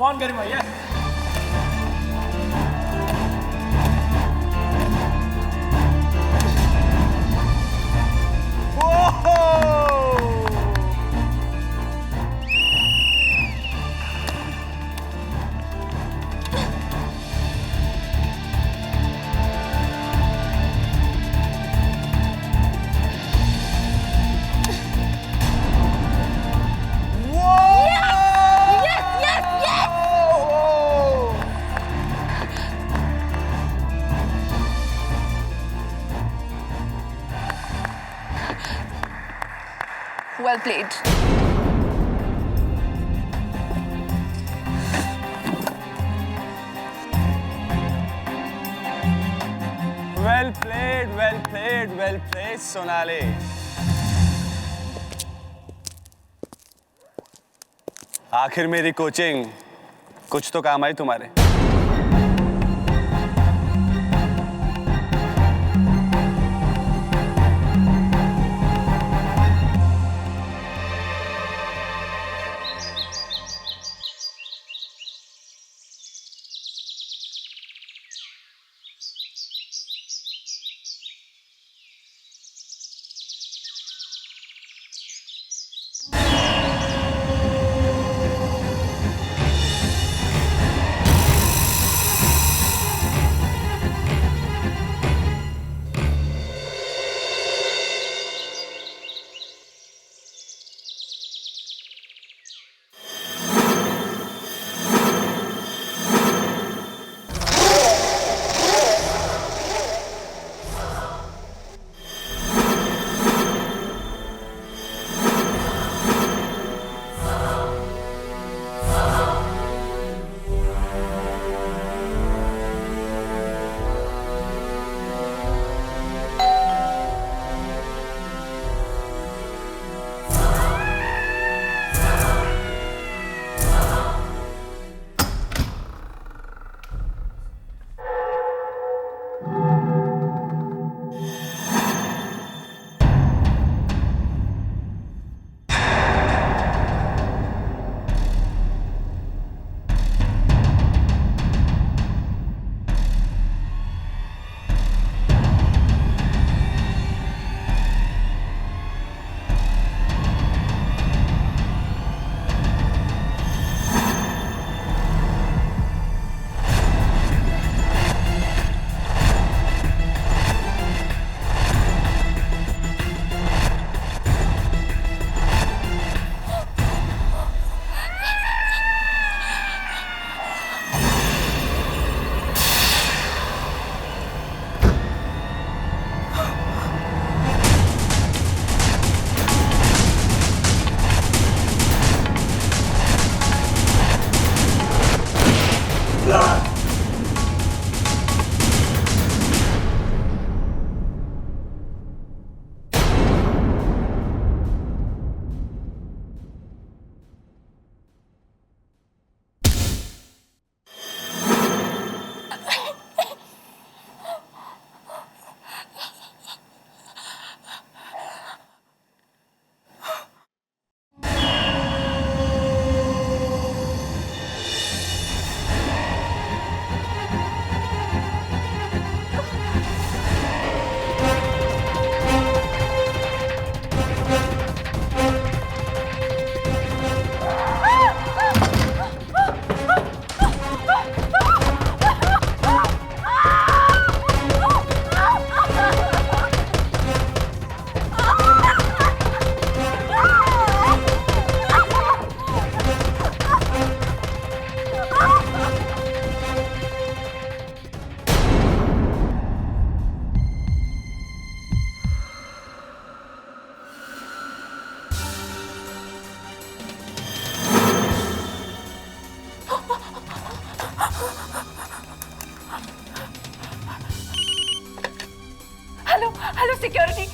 कौन Garima? Yes. Well played. Well played, well played, well played, Sonali. आखिर मेरी कोचिंग कुछ तो काम आई तुम्हारे। हेलो सिक्योरिटी,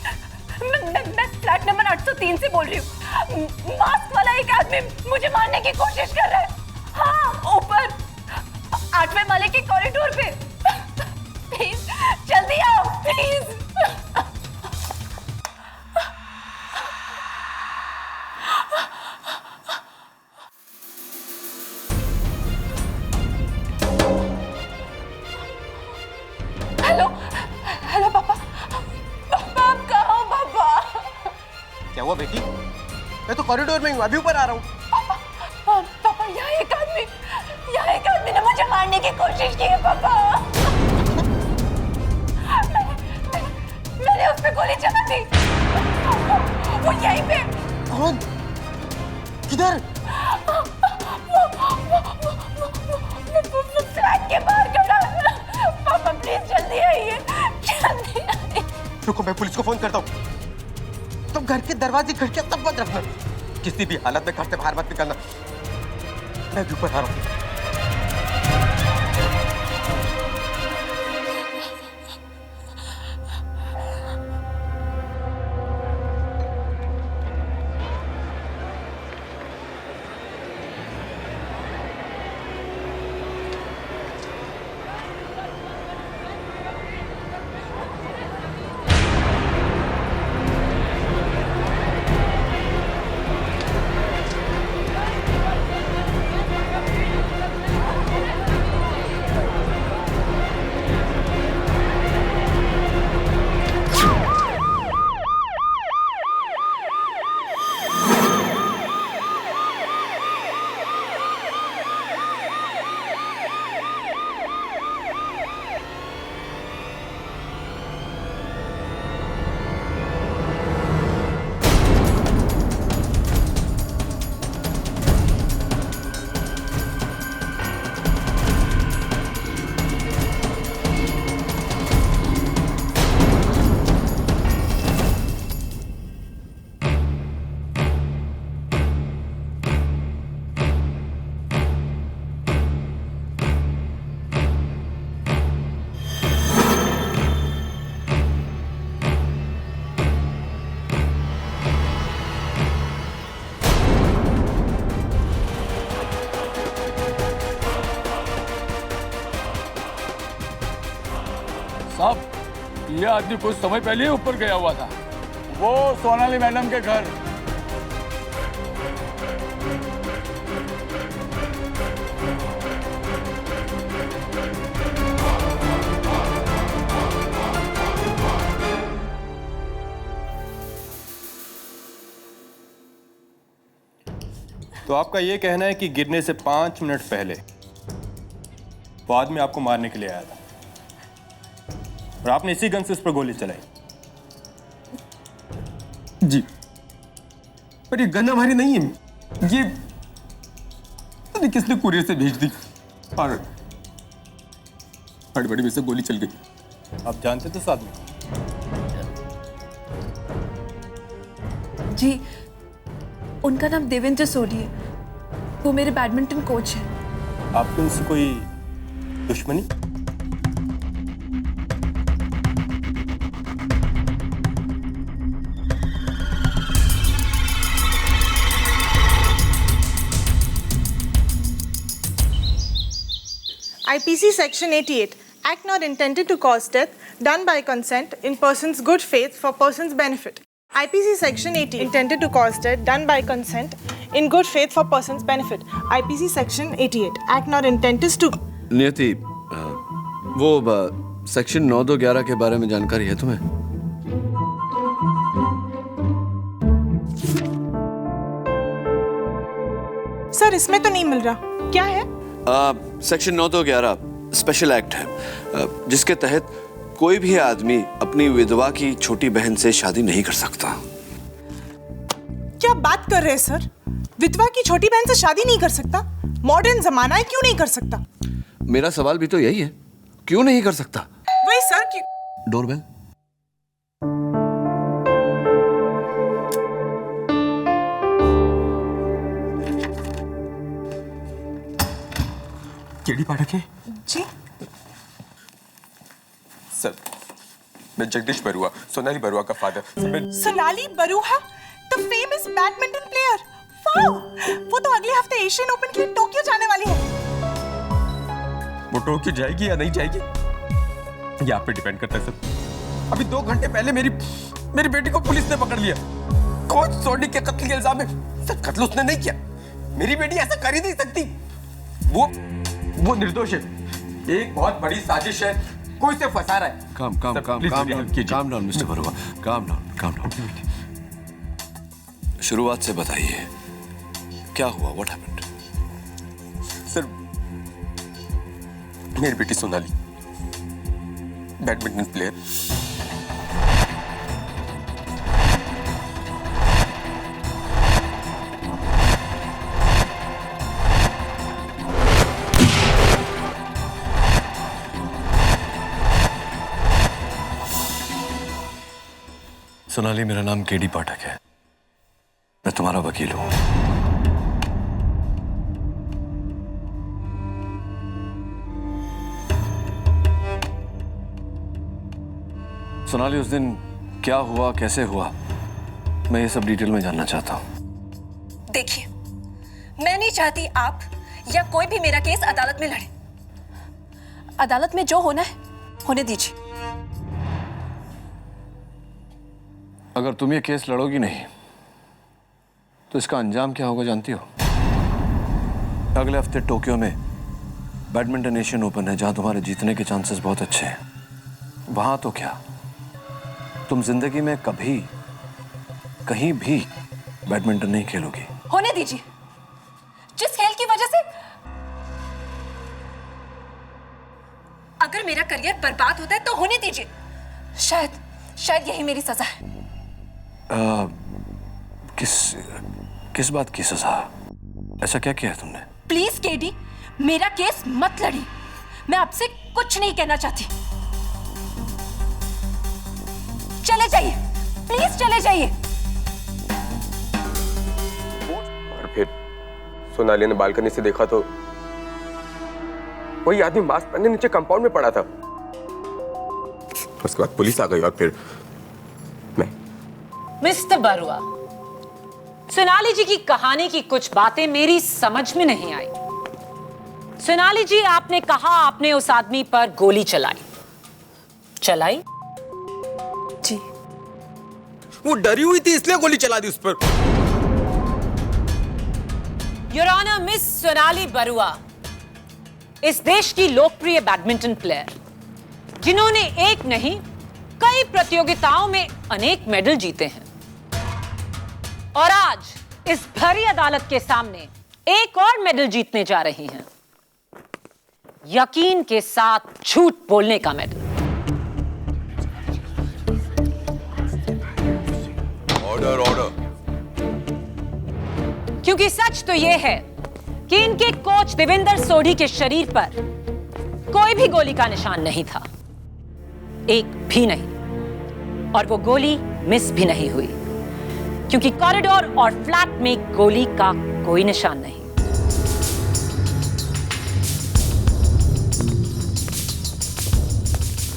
मैं फ्लैट नंबर 803 से बोल रही हूँ। मास्क वाला एक आदमी मुझे मारने की कोशिश कर रहा है। हाँ, ऊपर 8वें माले के कॉरिडोर पे। प्लीज जल्दी आओ प्लीज। क्या हुआ बेटी? मैं तो कॉरिडोर में हूँ, अभी ऊपर आ रहा हूँ। पापा यहाँ एक आदमी ने मुझे मारने की कोशिश की है पापा। मैंने उस पे गोली चला दी। वो यहीं पे। कौन? किधर? वो फ्लैट के बाहर खड़ा है। पापा प्लीज जल्दी आइए, जल्दी आइए। रुको, मैं पुलिस को फोन करता हूँ। तुम घर के दरवाजे खिड़कियां सब बंद रखना, किसी भी हालत में घर से बाहर मत निकलना। मैं भी ऊपर आ रहा हूँ। साहब, ये आदमी कुछ समय पहले ही ऊपर गया हुआ था। वो सोनाली मैडम के घर। तो आपका ये कहना है कि गिरने से 5 मिनट पहले वो आदमी आपको मारने के लिए आया था और आपने इसी गन से उस पर गोली चलाई? जी, पर ये गन हमारी नहीं है। ये पता नहीं किसने कुरियर से भेज दी और हड़बड़ी में से गोली चल गई। आप जानते थे उस आदमी को? जी, उनका नाम देवेंद्र सोडी है। वो मेरे बैडमिंटन कोच हैं। आपकी उनसे कोई दुश्मनी? IPC Section 88, act not intended to cause death, done by consent in person's good faith for person's benefit. IPC Section 80, intended to cause death, done by consent in good faith for person's benefit. IPC Section 88, act not intended to... नियति, वो section 9211 के बारे में जानकारी है तुम्हें? Sir, इसमें तो नहीं मिल रहा। क्या है? सेक्शन 9211 स्पेशल एक्ट है, जिसके तहत कोई भी आदमी अपनी विधवा की छोटी बहन से शादी नहीं कर सकता। क्या बात कर रहे हैं सर? विधवा की छोटी बहन से शादी नहीं कर सकता? मॉडर्न जमाना है, क्यों नहीं कर सकता? मेरा सवाल भी तो यही है, क्यों नहीं कर सकता? वही सर, क्यों? डोरबेल। केडी पाठक है? जी, सर, मैं जगदीश बरुआ, सोनाली बरुआ का father. Sonali Barua, the famous badminton player. Wow! वो तो अगले हफ्ते एशियन ओपन के लिए टोक्यो जाने वाली है। वो टोक्यो जाएगी या नहीं जाएगी, ये आप पे डिपेंड करता है सर। अभी 2 घंटे पहले मेरी बेटी को पुलिस ने पकड़ लिया, कोच सोडी के कत्ल के इल्जाम में। सर, कत्ल उसने नहीं किया, मेरी बेटी ऐसा कर ही नहीं सकती। वो निर्दोष है। एक बहुत बड़ी साजिश है, कोई इसे फंसा रहा है। Calm down mister Barua, calm down. शुरुआत से बताइए, क्या हुआ? What happened? सर, मेरी बेटी सोनाली बैडमिंटन प्लेयर, सोनाली, मेरा नाम केडी पाठक है। मैं तुम्हारा वकील हूं। सोनाली, उस दिन क्या हुआ, कैसे हुआ, मैं ये सब डिटेल में जानना चाहता हूं। देखिए, मैं नहीं चाहती आप या कोई भी मेरा केस अदालत में लड़े। अदालत में जो होना है होने दीजिए। अगर तुम ये केस लड़ोगी नहीं तो इसका अंजाम क्या होगा जानती हो? अगले हफ्ते टोक्यो में बैडमिंटन एशियन ओपन है, जहां तुम्हारे जीतने के चांसेस बहुत अच्छे हैं। वहां तो क्या, तुम जिंदगी में कभी कहीं भी बैडमिंटन नहीं खेलोगी। होने दीजिए। जिस खेल की वजह से अगर मेरा करियर बर्बाद होता है तो होने दीजिए। शायद यही मेरी सजा है। किस बात की सजा? ऐसा क्या किया है तुमने? प्लीज केडी, मेरा केस मत लड़ी। मैं आपसे कुछ नहीं कहना चाहती। चले जाइए, प्लीज चले जाइए। और फिर सोनाली ने बालकनी से देखा तो वही आदमी मास्क पहने नीचे कंपाउंड में पड़ा था। उसके बाद पुलिस आ गई और फिर मैं। मिस्टर बरुआ, सोनाली जी की कहानी की कुछ बातें मेरी समझ में नहीं आई। सोनाली जी, आपने कहा आपने उस आदमी पर गोली चलाई? जी। वो डरी हुई थी इसलिए गोली चला दी उस पर। Your honour, miss Sonali Barua इस देश की लोकप्रिय बैडमिंटन प्लेयर, जिन्होंने एक नहीं कई प्रतियोगिताओं में अनेक मेडल जीते हैं, और आज इस भरी अदालत के सामने एक और मेडल जीतने जा रही हैं। यकीन के साथ झूठ बोलने का मेडल। ऑर्डर। क्योंकि सच तो यह है कि इनके कोच देवेंद्र सोढ़ी के शरीर पर कोई भी गोली का निशान नहीं था, एक भी नहीं, और वो गोली मिस भी नहीं हुई, क्योंकि कॉरिडोर और फ्लैट में गोली का कोई निशान नहीं।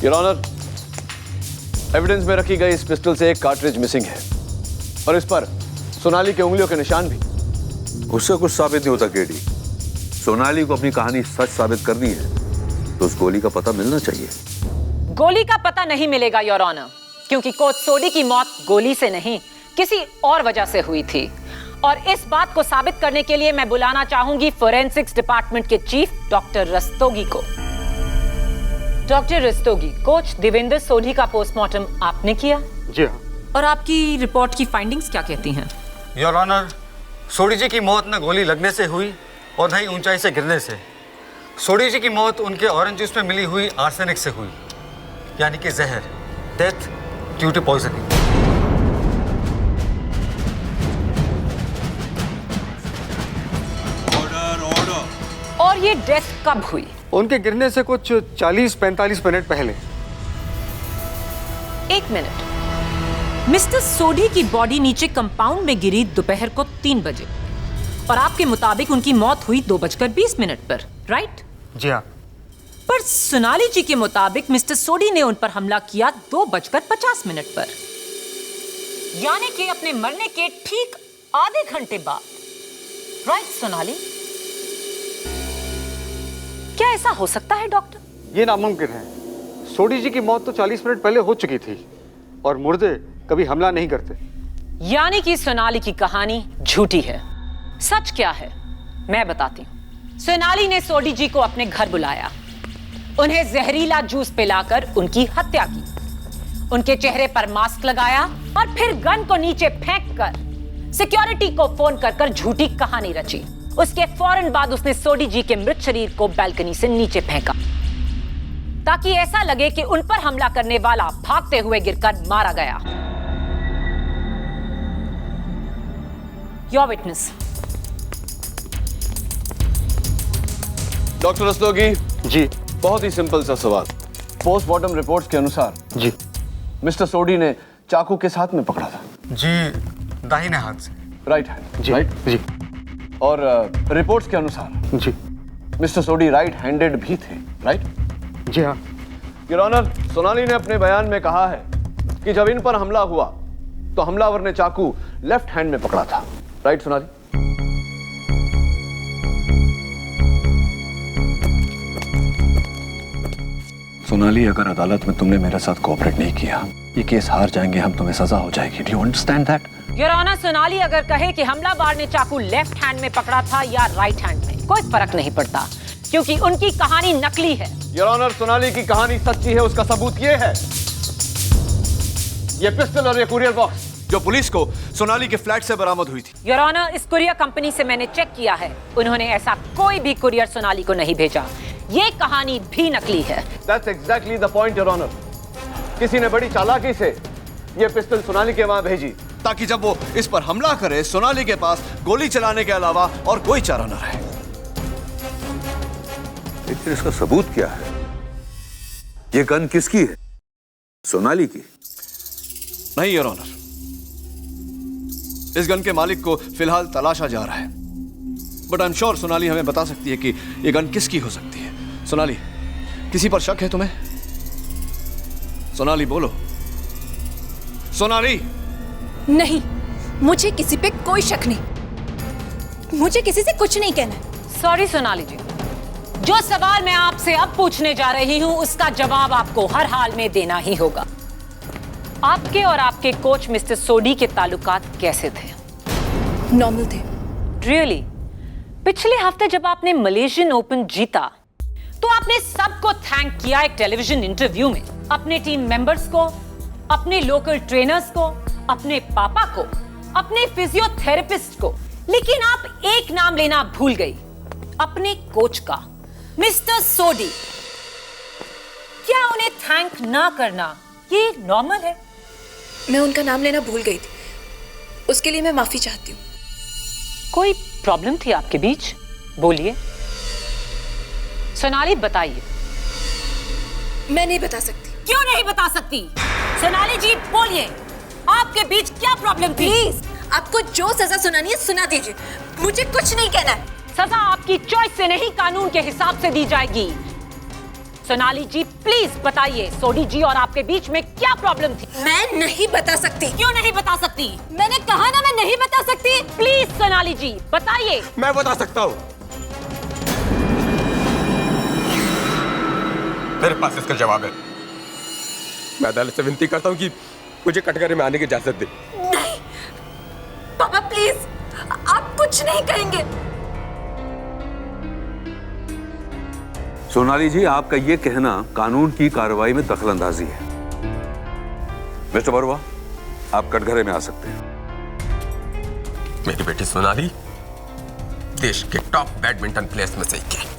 योर ऑनर, एविडेंस में रखी गई इस पिस्टल से एक कार्ट्रिज मिसिंग है, और इस पर सोनाली के उंगलियों के निशान भी। उससे कुछ साबित नहीं होता केडी। सोनाली को अपनी कहानी सच साबित करनी है तो उस गोली का पता मिलना चाहिए। गोली का पता नहीं मिलेगा योर ऑनर, क्योंकि कोच सोढ़ी की मौत गोली से नहीं किसी और वजह से हुई थी, और इस बात को साबित करने के लिए मैं बुलाना चाहूंगी फोरेंसिक्स डिपार्टमेंट के चीफ डॉक्टर रस्तोगी को। डॉक्टर रस्तोगी, कोच देवेंद्र सोढ़ी का पोस्टमार्टम आपने किया? जी हाँ। और आपकी रिपोर्ट की फाइंडिंग्स क्या कहती हैं? योर ऑनर, सोढ़ी जी की मौत न गोली लगने से हुई और न ही ऊंचाई से गिरने से। सोढ़ी जी की मौत उनके ऑरेंज जूस में मिली हुई आर्सेनिक से हुई, यानी कि जहर, डेथ ड्यू टू पॉइजनिंग। और ये डेथ कब हुई? उनके गिरने से कुछ 40-45 मिनट पहले। एक मिनट, मिस्टर सोढ़ी की बॉडी नीचे कंपाउंड में गिरी दोपहर को 3 बजे, और आपके मुताबिक उनकी मौत हुई 2:20 पर, राइट? जी हाँ। पर सोनाली जी के मुताबिक मिस्टर सोढ़ी ने उन पर हमला किया 2:50 पर, यानी कि अपने मरने के ठीक आधे घंटे बाद, राइट सोनाली? क्या ऐसा हो सकता है डॉक्टर? ये नामुमकिन है। सोढ़ी जी की मौत तो 40 मिनट पहले हो चुकी थी, और मुर्दे कभी हमला नहीं करते। यानी कि सोनाली की कहानी झूठी है। सच क्या है मैं बताती हूँ। सोनाली ने सोढ़ी जी को अपने घर बुलाया, उन्हें जहरीला जूस पिलाकर उनकी हत्या की, उनके चेहरे पर मास्क लगाया और फिर गन को नीचे फेंककर सिक्योरिटी को फोन कर झूठी कहानी रची। उसके फौरन बाद उसने सोडी जी के मृत शरीर को बालकनी से नीचे फेंका ताकि ऐसा लगे कि उन पर हमला करने वाला भागते हुए गिरकर मारा गया। Your witness. डॉक्टर रस्तोगी जी बहुत ही सिंपल सा सवाल। पोस्टमार्टम रिपोर्ट्स के अनुसार जी मिस्टर सोडी ने चाकू किस हाथ में पकड़ा था? जी दाहिने हाथ से। Right hand. जी राइट जी और रिपोर्ट्स के अनुसार जी मिस्टर सोडी राइट हैंडेड भी थे, राइट? जी हाँ। योर ऑनर, सोनाली ने अपने बयान में कहा है कि जब इन पर हमला हुआ तो हमलावर ने चाकू लेफ्ट हैंड में पकड़ा था, राइट सोनाली? सोनाली, अगर अदालत में तुमने मेरे साथ कोऑपरेट नहीं किया, ये केस हार जाएंगे हम, तुम्हें सजा हो जाएगी। Do you understand that? Your honour, Sonali अगर कहे कि हमलावर ने चाकू लेफ्ट हैंड में पकड़ा था या राइट हैंड में, कोई फर्क नहीं पड़ता क्योंकि उनकी कहानी नकली है। योर ऑनर, सोनाली की कहानी सच्ची है, उसका सबूत ये है, ये पिस्टल और ये कुरियर बॉक्स जो पुलिस को सोनाली के फ्लैट से बरामद हुई थी। योर ऑनर, इस कुरियर कंपनी से मैंने चेक किया है, उन्होंने ऐसा कोई भी कुरियर सोनाली को नहीं भेजा। ये कहानी भी नकली है। That's exactly the point, Your Honor. किसी ने बड़ी चालाकी से ये पिस्टल सोनाली के वहां भेजी ताकि जब वो इस पर हमला करे सोनाली के पास गोली चलाने के अलावा और कोई चारा न रहे। लेकिन इसका सबूत क्या है? ये गन किसकी है? सोनाली की? नहीं योर ऑनर, इस गन के मालिक को फिलहाल तलाशा जा रहा है, but I am sure Sonali हमें बता सकती है कि ये गन किसकी हो सकती है। सोनाली, किसी पर शक है तुम्हें? सोनाली बोलो। सोनाली। नहीं, मुझे किसी पे कोई शक नहीं, मुझे किसी से कुछ नहीं कहना है। सॉरी सोनाली जी, जो सवाल मैं आपसे अब पूछने जा रही हूं उसका जवाब आपको हर हाल में देना ही होगा। आपके और आपके कोच मिस्टर सोडी के ताल्लुकात कैसे थे? नॉर्मल थे। रियली? पिछले हफ्ते जब आपने मलेशियन ओपन जीता तो आपने सबको थैंक किया एक टेलीविजन इंटरव्यू में, अपने टीम मेंबर्स को, अपने लोकल ट्रेनर्स को, अपने पापा को, अपने फिजियोथेरेपिस्ट को, लेकिन आप एक नाम लेना भूल गई, अपने कोच का, मिस्टर सोडी। क्या उन्हें थैंक ना करना ये नॉर्मल है? मैं उनका नाम लेना भूल गई थी, उसके लिए मैं माफी चाहती हूँ। कोई प्रॉब्लम थी आपके बीच? बोलिए। सोनाली बताइए। मैं नहीं बता सकती। क्यों नहीं बता सकती? सोनाली जी बोलिए, आपके बीच क्या प्रॉब्लम थी? प्लीज, आपको जो सजा सुनानी है सुना दीजिए, मुझे कुछ नहीं कहना है। सजा आपकी चॉइस से नहीं, कानून के हिसाब से दी जाएगी। सोनाली जी प्लीज बताइए, सोडी जी और आपके बीच में क्या प्रॉब्लम थी? मैं नहीं बता सकती। क्यों नहीं बता सकती? मैंने कहा ना, मैं नहीं बता सकती। प्लीज सोनाली जी बताइए। मैं बता सकता हूँ, मेरे पास इसका जवाब है। मैं अदालत से विनती करता हूँ कि मुझे कटघरे में आने की इजाजत दे। नहीं पापा प्लीज, आप कुछ नहीं कहेंगे। सोनाली जी, आपका ये कहना कानून की कार्रवाई में दखलंदाजी है। मिस्टर बरुआ, आप कटघरे में आ सकते हैं। मेरी बेटी सोनाली देश के टॉप बैडमिंटन प्लेयर्स में से एक है।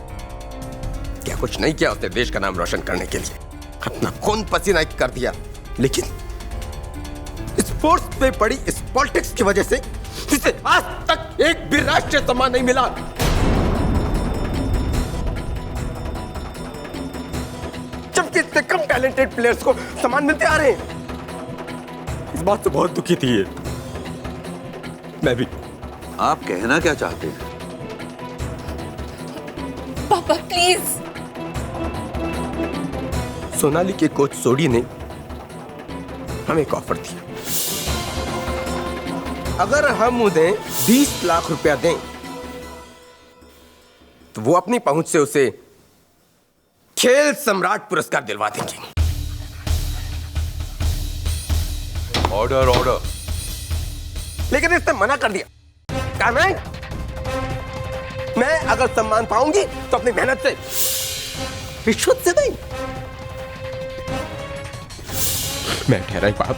क्या कुछ नहीं किया उसने देश का नाम रोशन करने के लिए, अपना खून पसीना कर दिया, लेकिन स्पोर्ट्स में पड़ी इस पॉलिटिक्स की वजह से इसे आज तक एक भी राष्ट्रीय सम्मान नहीं मिला। जबकि इतने कम टैलेंटेड प्लेयर्स को सम्मान मिलते आ रहे हैं। इस बात से बहुत दुखी थी ये। मैं भी। आप कहना क्या चाहते हैं? पापा प्लीज। सोनाली के कोच सोडी ने हमें एक ऑफर दिया, अगर हम उन्हें 20 लाख रुपया दें तो वो अपनी पहुंच से उसे खेल सम्राट पुरस्कार दिलवा देंगे। Order order. लेकिन इसने मना कर दिया। कहा मैं अगर सम्मान पाऊंगी तो अपनी मेहनत से, रिश्वत से नहीं। मैं ठहरा बाप,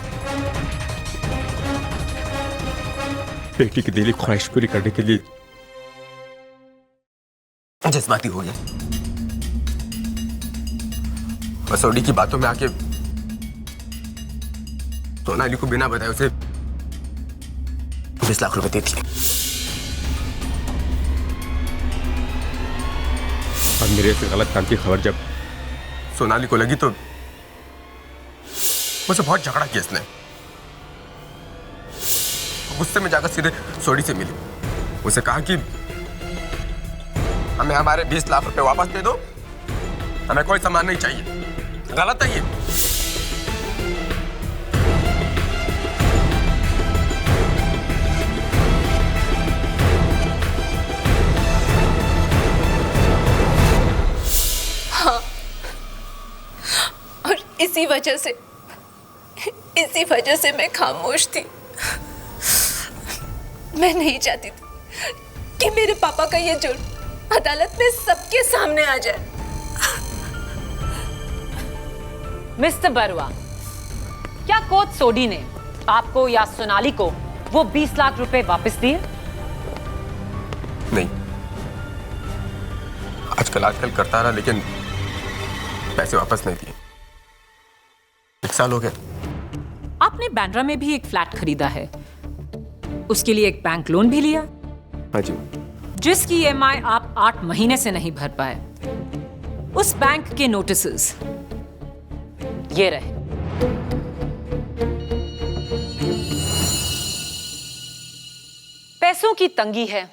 बेटी की दिली ख्वाहिश पूरी करने के लिए जज्बाती हो गया। मसौड़ी की बातों में आके सोनाली को बिना बताए उसे 20 लाख रुपए दे दिए। और मेरे से गलत काम की खबर जब सोनाली को लगी तो मुझसे बहुत झगड़ा किया इसने। गुस्से में जाकर सीधे सोडी से मिली, उसे कहा कि हमें हमारे 20 लाख रुपए वापस दे दो, हमें कोई सामान नहीं चाहिए। गलत है ये। हाँ, और इसी वजह से मैं खामोश थी। मैं नहीं चाहती थी कि मेरे पापा का ये जुर्म अदालत में सबके सामने आ जाए। मिस्टर बरुआ, क्या कोच सोडी ने आपको या सोनाली को वो 20 लाख रुपए वापस दिए? नहीं, आजकल करता रहा लेकिन पैसे वापस नहीं दिए। 1 साल हो गया। आपने बांद्रा में भी एक फ्लैट खरीदा है, उसके लिए एक बैंक लोन भी लिया। हाँ जी। जिसकी EMI आप 8 महीने से नहीं भर पाए। उस बैंक के नोटिसेस ये रहे। पैसों की तंगी है।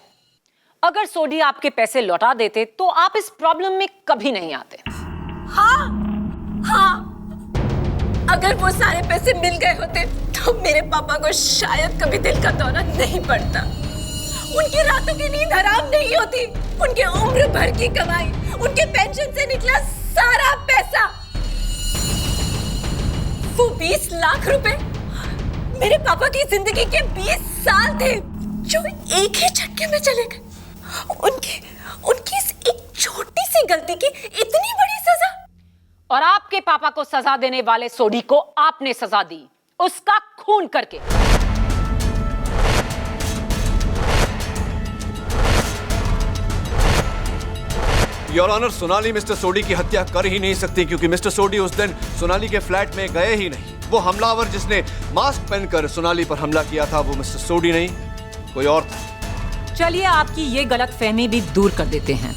अगर सोडी आपके पैसे लौटा देते तो आप इस प्रॉब्लम में कभी नहीं आते। हाँ, अगर वो सारे पैसे मिल गए होते तो मेरे पापा को शायद कभी दिल का दौरा नहीं पड़ता। उनकी रातों की नींद हराम नहीं होती। उनके उम्र भर की कमाई, उनके पेंशन से निकला सारा पैसा, वो 20 लाख रुपए मेरे पापा की जिंदगी के 20 साल थे जो एक ही झटके में चले गए। उनकी इस एक छोटी सी गलती की इतनी बड़ी सजा। और आपके पापा को सजा देने वाले सोडी को आपने सजा दी, उसका खून करके। योर ऑनर, सोनाली मिस्टर सोडी की हत्या कर ही नहीं सकती क्योंकि मिस्टर सोडी उस दिन सोनाली के फ्लैट में गए ही नहीं। वो हमलावर जिसने मास्क पहनकर सोनाली पर हमला किया था वो मिस्टर सोडी नहीं, कोई और था। चलिए आपकी ये गलतफहमी भी दूर कर देते हैं।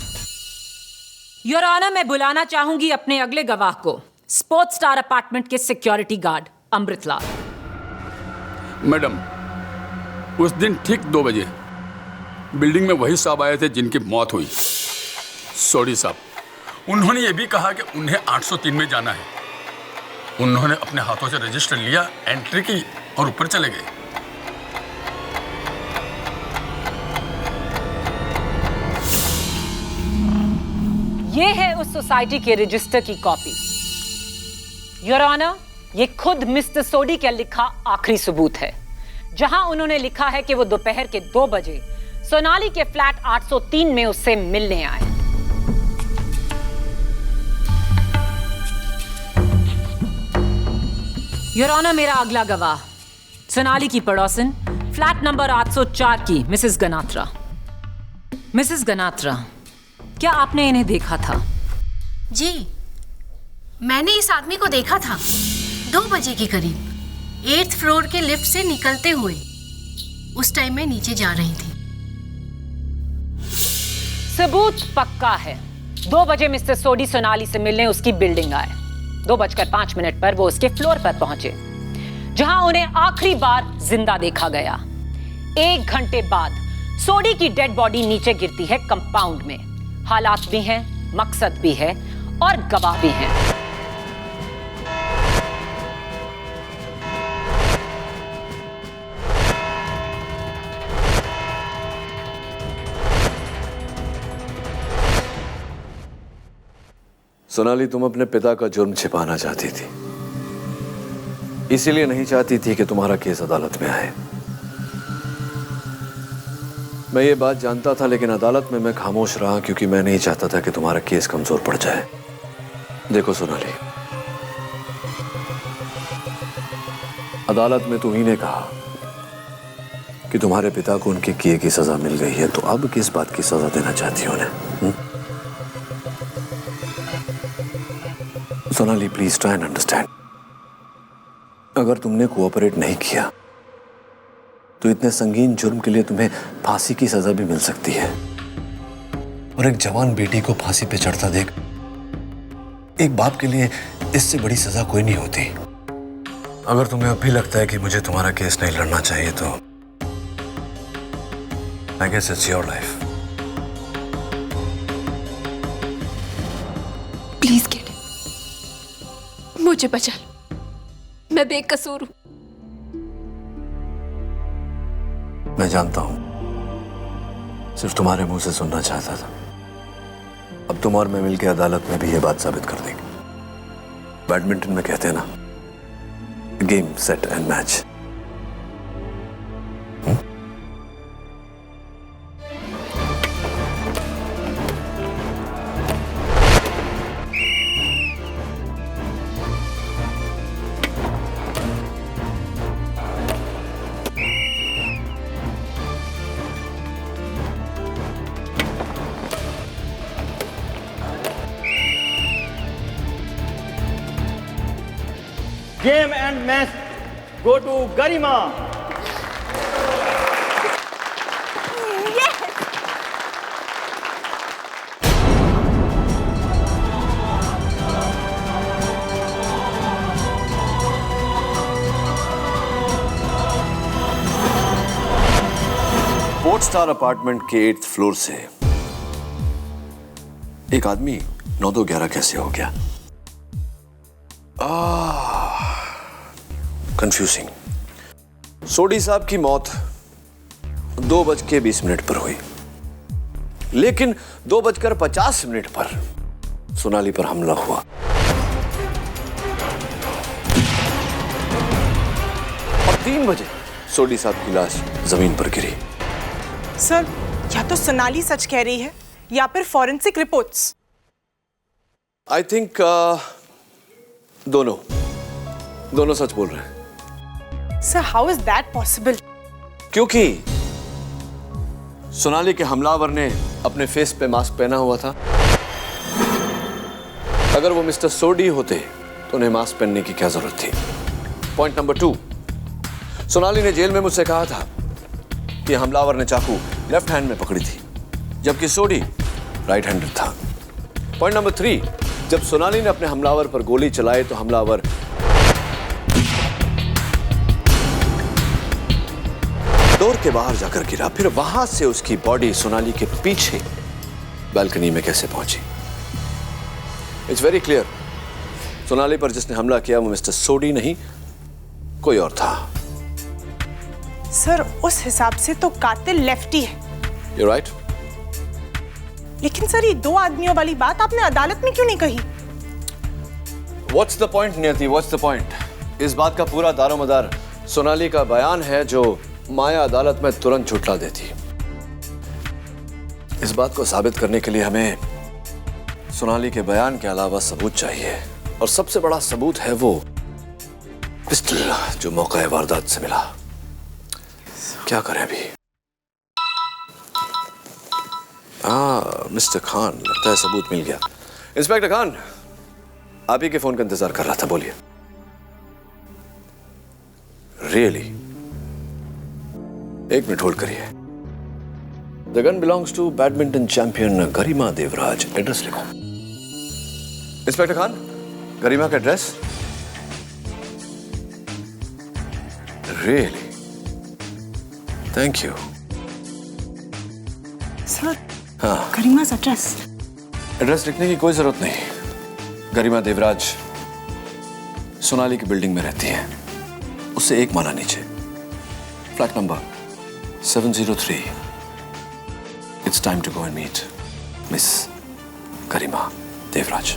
योर ऑनर, मैं बुलाना चाहूंगी अपने अगले गवाह को, स्पोर्ट्स स्टार अपार्टमेंट के सिक्योरिटी गार्ड अमृतलाल। मैडम, उस दिन ठीक 2 बजे बिल्डिंग में वही साहब आए थे जिनकी मौत हुई, सोडी साहब। उन्होंने ये भी कहा कि उन्हें 803 में जाना है। उन्होंने अपने हाथों से रजिस्टर लिया, एंट्री की और ऊपर चले गए। ये है उस सोसाइटी के रजिस्टर की कॉपी। योर ऑनर, ये खुद मिस्टर सोडी का लिखा आखिरी सबूत है, जहां उन्होंने लिखा है कि वो दोपहर के 2 बजे सोनाली के फ्लैट 803 में उससे मिलने आए। योर ऑनर, मेरा अगला गवाह सोनाली की पड़ोसन, फ्लैट नंबर 804 की मिसेस गनात्रा। मिसेस गनात्रा, क्या आपने इन्हें देखा था? जी, मैंने इस आदमी को देखा था 2 बजे के करीब 8th फ्लोर के लिफ्ट से निकलते हुए। उस टाइम मैं नीचे जा रही थी। सबूत पक्का है। 2 बजे मिस्टर सोडी सोनाली से मिलने उसकी बिल्डिंग आए। 2:05 पर वो उसके फ्लोर पर पहुंचे, जहां उन्हें आखिरी बार जिंदा देखा गया। 1 घंटे बाद सोडी की डेड बॉडी नीचे गिरती है कंपाउंड में। हालात भी हैं, मकसद भी है और गवाह भी हैं। सोनाली, तुम अपने पिता का जुर्म छिपाना चाहती थी, इसीलिए नहीं चाहती थी कि तुम्हारा केस अदालत में आए। मैं ये बात जानता था, लेकिन अदालत में मैं खामोश रहा क्योंकि मैं नहीं चाहता था कि तुम्हारा केस कमजोर पड़ जाए। देखो सोनाली, अदालत में तुम्ही ने कहा कि तुम्हारे पिता को उनके किए की सजा मिल गई है, तो अब किस बात की सजा देना चाहती हो उन्हें? Sonali, please try and understand. अगर तुमने कोऑपरेट नहीं किया तो इतने संगीन जुर्म के लिए तुम्हें फांसी की सजा भी मिल सकती है। और एक जवान बेटी को फांसी पे चढ़ता देख एक बाप के लिए इससे बड़ी सजा कोई नहीं होती। अगर तुम्हें अब भी लगता है कि मुझे तुम्हारा केस नहीं लड़ना चाहिए तो I guess it's your life. Please get, मुझे बचा लो, मैं बेकसूर हूं। मैं जानता हूं, सिर्फ तुम्हारे मुंह से सुनना चाहता था। अब तुम और मैं मिलकर अदालत में भी ये बात साबित कर देंगे। बैडमिंटन में कहते हैं ना, game set and match. Game and match go to Garima. Port star apartment के 8th फ्लोर से एक आदमी 9-2-11 कैसे हो गया? कंफ्यूजिंग। सोडी साहब की मौत 2:20 पर हुई, लेकिन 2:50 पर सोनाली पर हमला हुआ। और 3 बजे सोडी साहब की लाश जमीन पर गिरी। सर, या तो सोनाली सच कह रही है या फिर फॉरेंसिक रिपोर्ट्स। आई थिंक दोनों सच बोल रहे हैं। Sir, how is that possible? क्योंकि सोनाली के हमलावर ने अपने फेस पे मास्क पहना हुआ था। अगर वो मिस्टर सोडी होते तो उन्हें मास्क पहनने की क्या जरूरत थी? पॉइंट नंबर 2, सोनाली ने जेल में मुझसे कहा था कि हमलावर ने चाकू लेफ्ट हैंड में पकड़ी थी, जबकि सोडी राइट हैंडेड था। पॉइंट नंबर 3, जब सोनाली ने अपने हमलावर पर गोली चलाई तो हमलावर डोर के बाहर जाकर गिरा, फिर वहां से उसकी बॉडी सोनाली के पीछे बालकनी में कैसे पहुंची? इट्स वेरी क्लियर, सोनाली पर जिसने हमला किया वो मिस्टर सोडी नहीं, कोई और था। सर, उस हिसाब से तो कातिल लेफ्टी है। You're right. लेकिन सर, ये 2 आदमियों वाली बात आपने अदालत में क्यों नहीं कही? What's the point, नियति? What's the point? इस बात का पूरा दारोमदार सोनाली का बयान है, जो माया अदालत में तुरंत झुठला देती। इस बात को साबित करने के लिए हमें सोनाली के बयान के अलावा सबूत चाहिए, और सबसे बड़ा सबूत है वो पिस्टल जो मौका वारदात से मिला। क्या करें अभी? मिस्टर खान, लगता है सबूत मिल गया। इंस्पेक्टर खान, आप ही के फोन का इंतजार कर रहा था, बोलिए। रियली? 1 मिनट होल्ड करिए। The gun belongs to badminton champion Garima Devraj. Address लिखो। इंस्पेक्टर खान, गरिमा का address? Really? Thank you. Sir, हाँ, गरिमा's एड्रेस। एड्रेस लिखने की कोई जरूरत नहीं। गरिमा देवराज सोनाली की बिल्डिंग में रहती है, उससे 1 माला नीचे, flat number 703। It's time to go and meet miss Garima Devraj.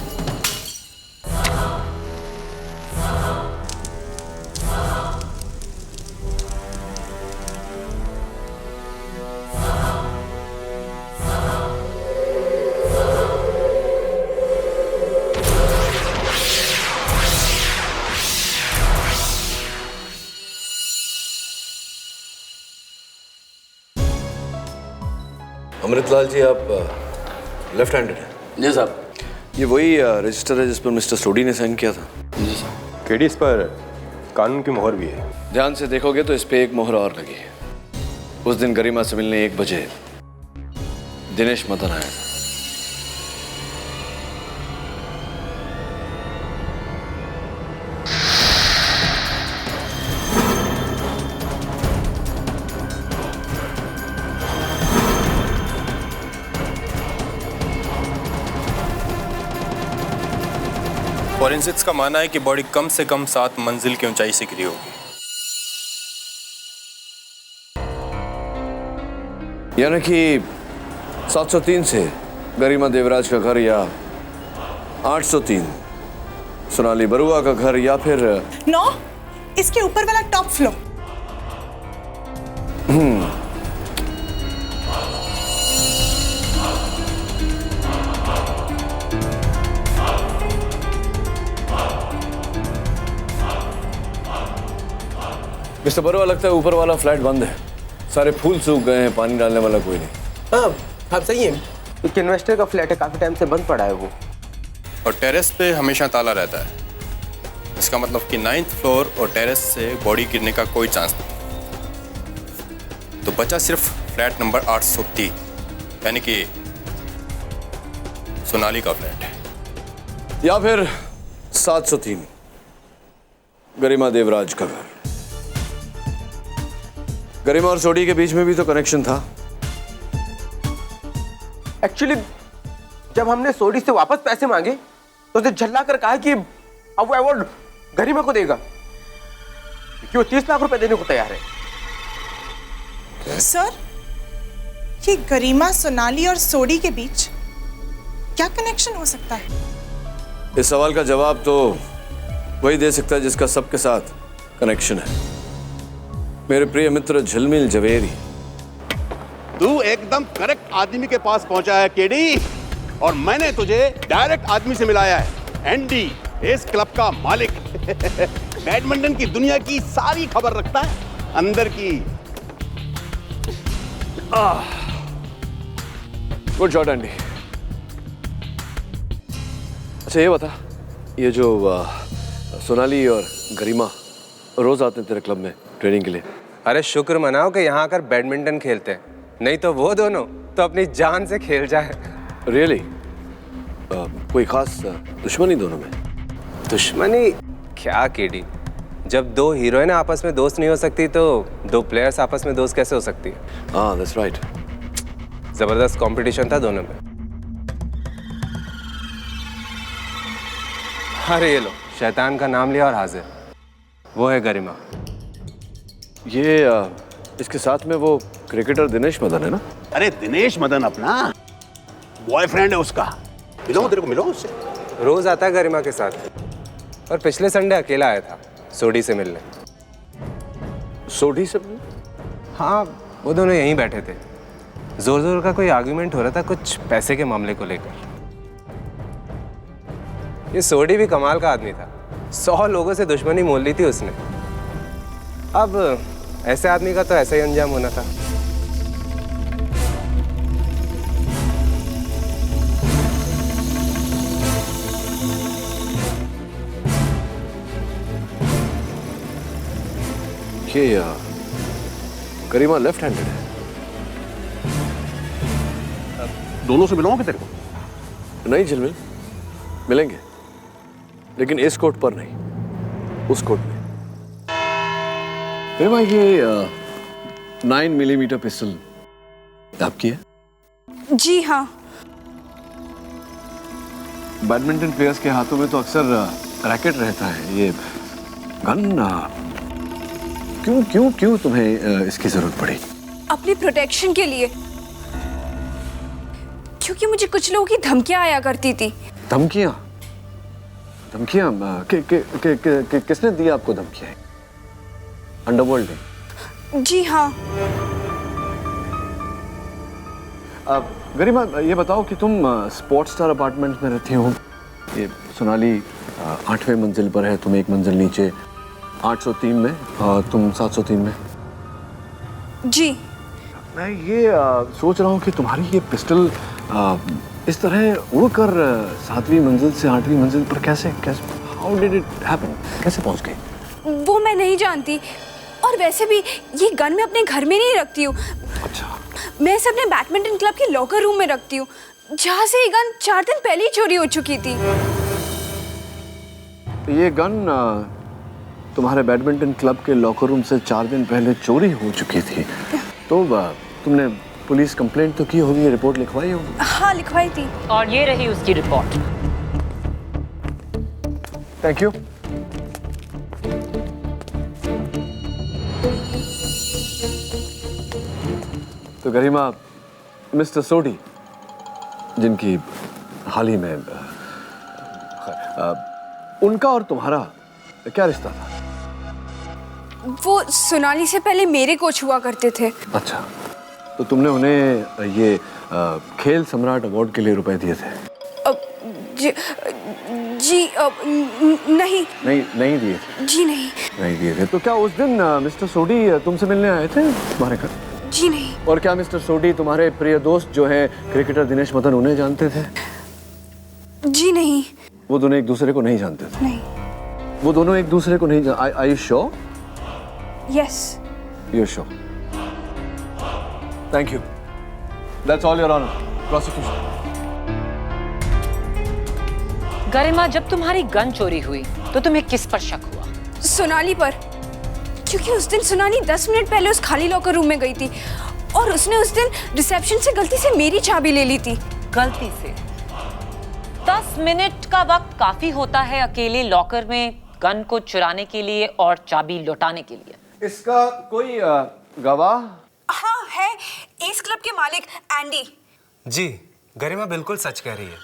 Amritlal ji, आप लेफ्ट हैंडेड हैं? जी साहब। ये वही रजिस्टर है जिस पर मिस्टर सोडी ने साइन किया था? जी साहब। केडी, इस पर कानून की मोहर भी है। ध्यान से देखोगे तो इस पे एक मोहर और लगी है। उस दिन गरिमा से मिलने 1 बजे दिनेश मदन आया था। फॉरेंसिक्स का मानना है कि बॉडी कम से कम 7 मंजिल की ऊंचाई से गिरी होगी। यानी कि 703 से गरिमा देवराज का घर, या 803 सोनाली बरुआ का घर, या फिर 9 इसके ऊपर वाला टॉप फ्लोर। मिस्टर बरुआ, लगता है ऊपर वाला फ्लैट बंद है। सारे फूल सूख गए हैं, पानी डालने वाला कोई नहीं। हाँ, आप सही है। एक इन्वेस्टर का फ्लैट है, काफी टाइम से बंद पड़ा है वो। और टेरेस पे हमेशा ताला रहता है। इसका मतलब कि 9th फ्लोर और टेरेस से बॉडी गिरने का कोई चांस नहीं। तो बचा सिर्फ फ्लैट नंबर 803, यानी कि सोनाली का फ्लैट है। या फिर 703 गरिमा देवराज का घर। गरिमा और सोडी के बीच में भी तो कनेक्शन था। एक्चुअली जब हमने सोडी से वापस पैसे मांगे तो उसे झल्ला कर कहा कि अब वो अवार्ड गरिमा को देगा, क्योंकि वो 30 लाख रुपए देने को तैयार है। सर, ये गरिमा, सोनाली और सोडी के बीच क्या कनेक्शन हो सकता है? इस सवाल का जवाब तो वही दे सकता है जिसका सबके साथ कनेक्शन है। मेरे प्रिय मित्र झिलमिल जवेरी। तू एकदम करेक्ट आदमी के पास पहुंचा है केडी, और मैंने तुझे डायरेक्ट आदमी से मिलाया है। एनडी, इस क्लब का मालिक। बैडमिंटन की दुनिया की सारी खबर रखता है, अंदर की। Good shot Andy. अच्छा ये बता, ये जो सोनाली और गरिमा रोज आते हैं तेरे क्लब में ट्रेनिंग के लिए? अरे शुक्र मनाओ कि यहाँ आकर बैडमिंटन खेलते हैं, नहीं तो वो दोनों तो अपनी जान से खेल जाए। रियली? कोई खास दुश्मनी दोनों में? दुश्मनी क्या केडी, जब 2 हीरोइन आपस में दोस्त नहीं हो सकती तो 2 प्लेयर्स आपस में दोस्त कैसे हो सकती है? हाँ, दैट्स राइट। जबरदस्त कंपटीशन था दोनों में। अरे ये लो, शैतान का नाम लिया और हाजिर, वो है गरिमा। ये इसके साथ में वो क्रिकेटर दिनेश मदन है ना? अरे दिनेश मदन अपना बॉयफ्रेंड है उसका। मिलो तेरे को, मिलो उससे। रोज आता है गरिमा के साथ, और पिछले संडे अकेला आया था सोडी से मिलने। सोडी से? हाँ, वो दोनों यहीं बैठे थे। जोर जोर का कोई आर्ग्यूमेंट हो रहा था कुछ पैसे के मामले को लेकर। ये सोडी भी कमाल का आदमी था, 100 लोगों से दुश्मनी मोल ली थी उसने। अब ऐसे आदमी का तो ऐसा ही अंजाम होना था। ये गरिमा लेफ्ट हैंडेड है। दोनों से मिलाओगे तेरे को? नहीं झिलमिल, मिलेंगे, लेकिन इस कोर्ट पर नहीं, उस कोर्ट में। गरिमा, ये 9 मिलीमीटर पिस्टल आपकी है? जी हाँ। बैडमिंटन प्लेयर्स के हाथों में तो अक्सर रैकेट रहता है। ये गन क्यों क्यों क्यों तुम्हें इसकी जरूरत पड़ी? अपनी प्रोटेक्शन के लिए, क्योंकि मुझे कुछ लोगों की धमकियां आया करती थी। धमकियां? धमकियां? किसने दी आपको धमकियां? अंडरवर्ल्ड ने? जी हाँ। गरिमा, ये बताओ कि तुम स्पोर्ट्स स्टार अपार्टमेंट में रहती हो। ये सोनाली 8वें मंजिल पर है, तुम 1 मंजिल नीचे 803 में, और तुम 703 में। जी। मैं ये सोच रहा हूँ कि तुम्हारी ये पिस्टल इस तरह उड़कर 7वीं मंजिल से 8वीं मंजिल पर कैसे हाउ डिड इट हैपन, कैसे पहुँच गई? वो मैं नहीं जानती, और वैसे भी ये गन मैं अपने घर में नहीं रखती हूँ। अच्छा। मैं इसे अपने बैडमिंटन क्लब के लॉकर रूम में रखती हूँ, जहाँ से ये गन 4 दिन पहले ही चोरी हो चुकी थी। ये गन तुम्हारे बैडमिंटन क्लब के लॉकर रूम से 4 दिन पहले चोरी हो चुकी थी, तो तुमने पुलिस कंप्लेंट तो की होगी, रिपोर्ट लिखवाई होगी? हाँ, लिखवाई थी। और ये रही उसकी रिपोर्ट। Thank you. तो गरिमा, मिस्टर सोडी जिनकी हाल ही में उनका और तुम्हारा क्या रिश्ता था? वो सोनाली से पहले मेरे कोच हुआ करते थे। अच्छा, तो तुमने उन्हें ये खेल सम्राट अवार्ड के लिए रुपए दिए थे? जी नहीं दिए थे। जी नहीं दिए थे। तो क्या उस दिन मिस्टर सोडी तुमसे मिलने आए थे तुम्हारे घर? जी नहीं। और क्या मिस्टर सोडी तुम्हारे प्रिय दोस्त जो हैं क्रिकेटर दिनेश मदन उन्हें जानते थे? जी नहीं। वो दोनों एक दूसरे को नहीं जानते थे? नहीं। वो दोनों एक दूसरे को नहीं जानते? Are you sure? Yes. You're sure. Thank you. That's all, Your Honor. Prosecution. गरिमा, जब तुम्हारी गन चोरी हुई तो तुम्हें किस पर शक हुआ? सोनाली पर, क्योंकि उस दिन सोनाली 10 मिनट पहले उस खाली लॉकर रूम में गई थी और उसने उस दिन रिसेप्शन से गलती से मेरी चाबी ले ली थी। गलती से? 10 मिनट का वक्त काफी होता है अकेले लॉकर में गन को चुराने के लिए और चाबी लौटाने के लिए। इसका कोई गवाह? हाँ है, एस क्लब के मालिक एंडी। जी, गरिमा बिल्कुल सच कह रही है।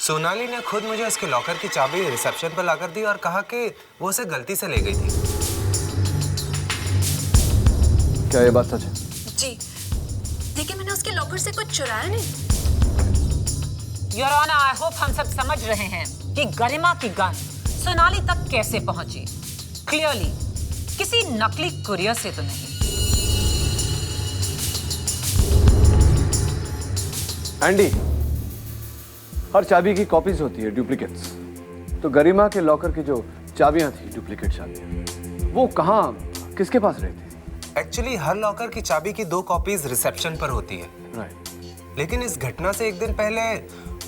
सोनाली ने खुद मुझे उसके लॉकर की चाबी रिसेप्शन पर लाकर दी और कहा कि वो उसे गलती से ले गई थी। क्या ये बात सच है? जी, लेकिन मैंने उसके लॉकर से कुछ चुराया नहीं। योर ऑनर, आई होप हम सब समझ रहे हैं कि गरिमा की गन सोनाली तक कैसे पहुंची। क्लियरली किसी नकली कुरियर से तो नहीं। एंडी, हर चाबी की कॉपीज होती है, डुप्लीकेट्स। तो गरिमा के लॉकर की जो चाबियां थी, डुप्लीकेट चाबियां, वो कहाँ, किसके पास रहती थी? एक्चुअली हर लॉकर की चाबी की 2 कॉपीज रिसेप्शन पर होती है। राइट। लेकिन इस घटना से एक दिन पहले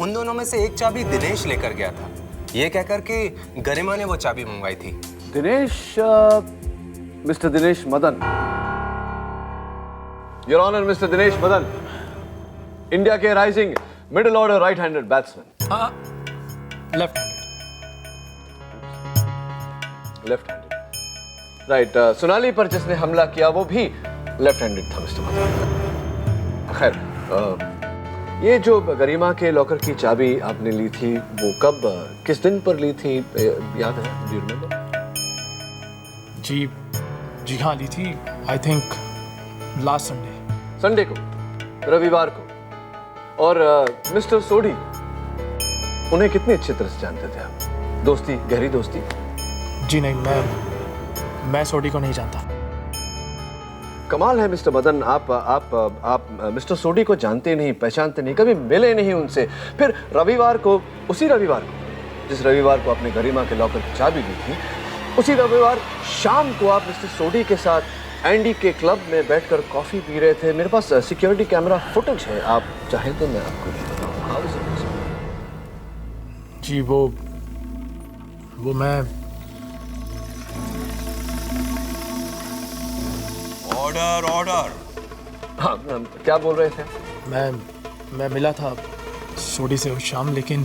उन दोनों में से एक चाबी दिनेश लेकर गया था, ये कहकर कि गरिमा ने वो चाबी मंगवाई थी। Dinesh, mister Dinesh Madan. Your honour, mister Dinesh Madan, India के rising middle order right handed batsman. Left handed. Right. Sonali पर जिसने हमला किया वो भी लेफ्ट हैंडेड था मिस्टर मदन। खैर, ये जो गरिमा के लॉकर की चाबी आपने ली थी वो कब, किस दिन पर ली थी, याद है? Do you remember? जी हाँ, ली थी। आई थिंक लास्ट संडे को, रविवार को। और मिस्टर सोडी, उन्हें कितनी अच्छी तरह से जानते थे आप? दोस्ती, गहरी दोस्ती? जी नहीं, मैं सोडी को नहीं जानता। कमाल है मिस्टर मदन, आप मिस्टर सोडी को जानते नहीं, पहचानते नहीं, कभी मिले नहीं उनसे। फिर रविवार को, उसी रविवार को जिस रविवार को आपने गरिमा के लॉकर की चाबी ली थी, उसी रविवार शाम को आप मिस्टर सोडी के साथ एंडी के क्लब में बैठकर कॉफी पी रहे थे। मेरे पास सिक्योरिटी कैमरा फुटेज है, आप चाहे तो मैं आपको बताऊं। How is it? जी वो मैं ऑर्डर। हाँ, क्या बोल रहे थे? मैं मिला था सोडी से उस शाम, लेकिन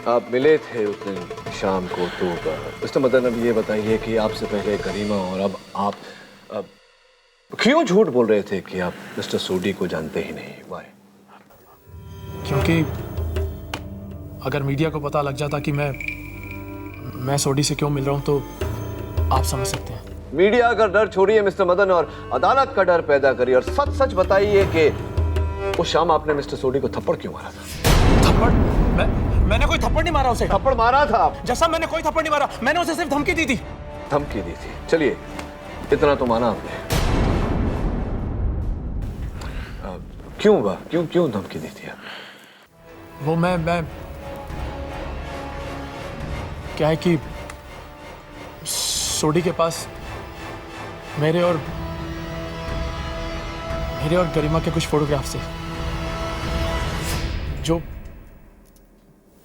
आप मिले थे उस दिन शाम को। तो मिस्टर मदन, अब ये बताइए कि आपसे पहले गरिमा और अब आप क्यों झूठ बोल रहे थे कि आप मिस्टर सोडी को जानते ही नहीं? वाई? क्योंकि अगर मीडिया को पता लग जाता कि मैं सोडी से क्यों मिल रहा हूं तो आप समझ सकते हैं। मीडिया का डर छोड़िए मिस्टर मदन और अदालत का डर पैदा करिए और सच सच बताइए कि उस शाम आपने मिस्टर सोडी को थप्पड़ क्यों मारा था? थप्पड़? मैंने कोई थप्पड़ नहीं मारा उसे। थप्पड़ मारा था आप? जैसा मैंने कोई थप्पड़ नहीं मारा, मैंने उसे सिर्फ धमकी दी थी। धमकी दी थी? चलिए, इतना तो माना आपने। क्यों बा क्यों क्यों धमकी दी थी? वो मैं क्या है कि सोडी के पास मेरे और गरिमा के कुछ फोटोग्राफ्स थे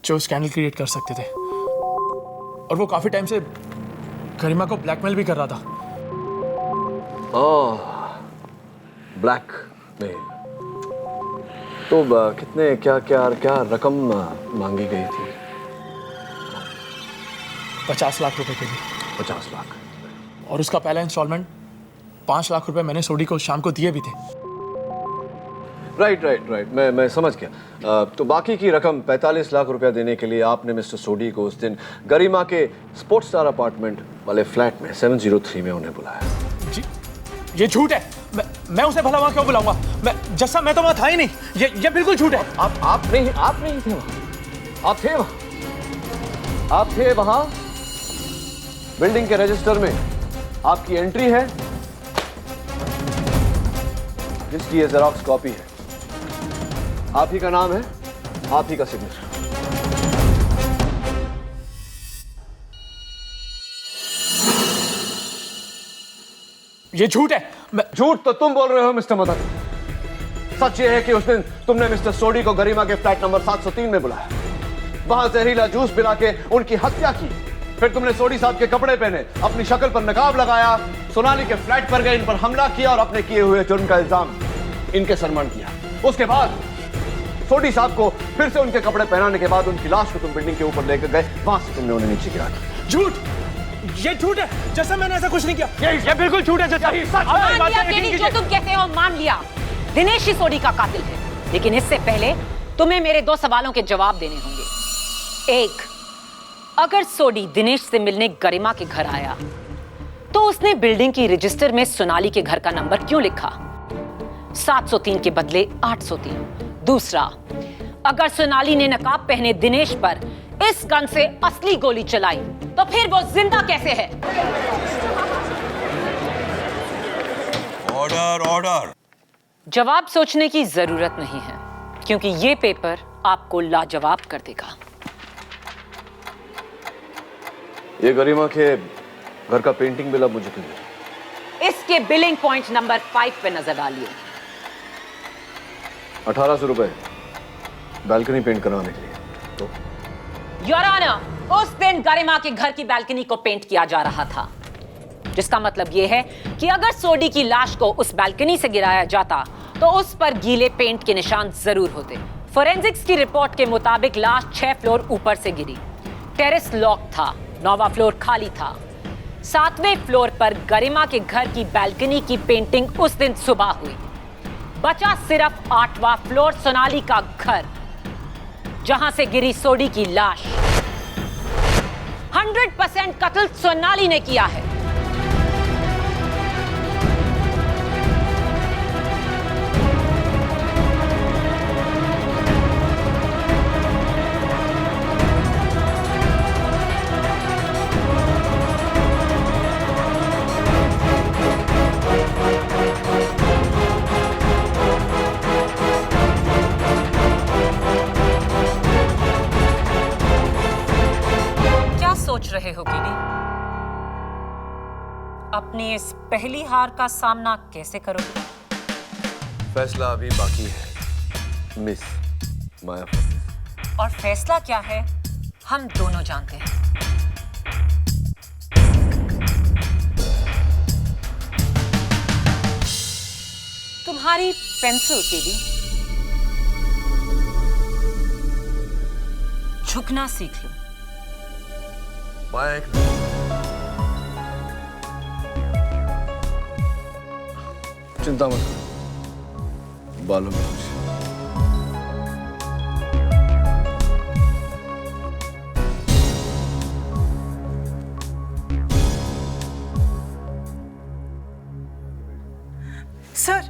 जो स्कैंडल क्रिएट कर सकते थे, और वो काफी टाइम से गरिमा को ब्लैकमेल भी कर रहा था। ब्लैकमेल। तो कितने क्या क्या क्या रकम मांगी गई थी? 50 लाख रुपए के लिए। 50 लाख। और उसका पहला इंस्टॉलमेंट 5 लाख रुपए मैंने सोडी को शाम को दिए भी थे। राइट मैं समझ गया। तो बाकी की रकम 45 लाख रुपया देने के लिए आपने मिस्टर सोडी को उस दिन गरिमा के स्पोर्ट्स स्टार अपार्टमेंट वाले फ्लैट में 703 में उन्हें बुलाया। जी ये झूठ है। मैं उसे भला वहां क्यों बुलाऊंगा? मैं तो वहां था ही नहीं। ये बिल्कुल झूठ है। आप नहीं थे वहां। आप थे वहां। बिल्डिंग के रजिस्टर में आपकी एंट्री है जिसकी ये जेरॉक्स कॉपी है। आप ही का नाम है, आप ही का सिग्नेचर। ये झूठ है। झूठ तो तुम बोल रहे हो मिस्टर मदन। सच ये है कि उस दिन तुमने मिस्टर सोडी को गरिमा के फ्लैट नंबर 703 में बुलाया, वहां जहरीला जूस पिला के उनकी हत्या की। फिर तुमने सोडी साहब के कपड़े पहने, अपनी शक्ल पर नकाब लगाया, सोनाली के फ्लैट पर गए, इन पर हमला किया और अपने किए हुए जुर्म का इल्जाम इनके सरमन किया। उसके बाद सोडी साहब को फिर से उनके कपड़े पहनाने के बाद उनकी लाश को तुम बिल्डिंग के ऊपर लेकर गए, वहां से तुमने उन्हें नीचे गिरा दिया। झूठ। ये झूठ है। जैसा मैंने ऐसा कुछ नहीं किया। ये बिल्कुल झूठ है। मान लिया केडी, जो तुम कहते हो मान लिया। दिनेश ही सोडी का कातिल है, लेकिन इससे पहले तुम्हें मेरे 2 सवालों के जवाब देने होंगे। एक, अगर सोडी दिनेश से मिलने गरिमा के घर आया तो उसने बिल्डिंग की रजिस्टर में सोनाली के घर का नंबर क्यों लिखा? 703 के बदले 803। दूसरा, अगर सोनाली ने नकाब पहने दिनेश पर इस गन से असली गोली चलाई तो फिर वो जिंदा कैसे है? ऑर्डर। जवाब सोचने की जरूरत नहीं है, क्योंकि ये पेपर आपको लाजवाब कर देगा। ये गरिमा के घर का पेंटिंग बिल अब मुझे क्यों दे? इसके बिलिंग पॉइंट नंबर 5 पे नजर डालिए। 1800 रुपए बालकनी पेंट करवाने के लिए। तो योर ऑनर, उस दिन गरिमा के घर की बालकनी को पेंट किया जा रहा था, जिसका मतलब यह है कि अगर सोडी की लाश को उस बालकनी से गिराया जाता तो उस पर गीले पेंट के निशान जरूर होते। फोरेंसिक्स की रिपोर्ट के मुताबिक लाश 6 फ्लोर ऊपर से गिरी। टेरेस लॉक था, 9वां फ्लोर खाली था। 7वें फ्लोर पर गरिमा के घर की बालकनी की पेंटिंग उस दिन सुबह हुई। बचा सिर्फ 8वां फ्लोर सोनाली का घर, जहां से गिरी सोडी की लाश। 100% कत्ल सोनाली ने किया है। सोच रहे हो कीडी? अपनी इस पहली हार का सामना कैसे करोगे? फैसला अभी बाकी है मिस माया। और फैसला क्या है हम दोनों जानते हैं। तुम्हारी पेंसिल कीडी, झुकना सीख लो। माया, चिंता मत करो, बालों में कुछ। सर,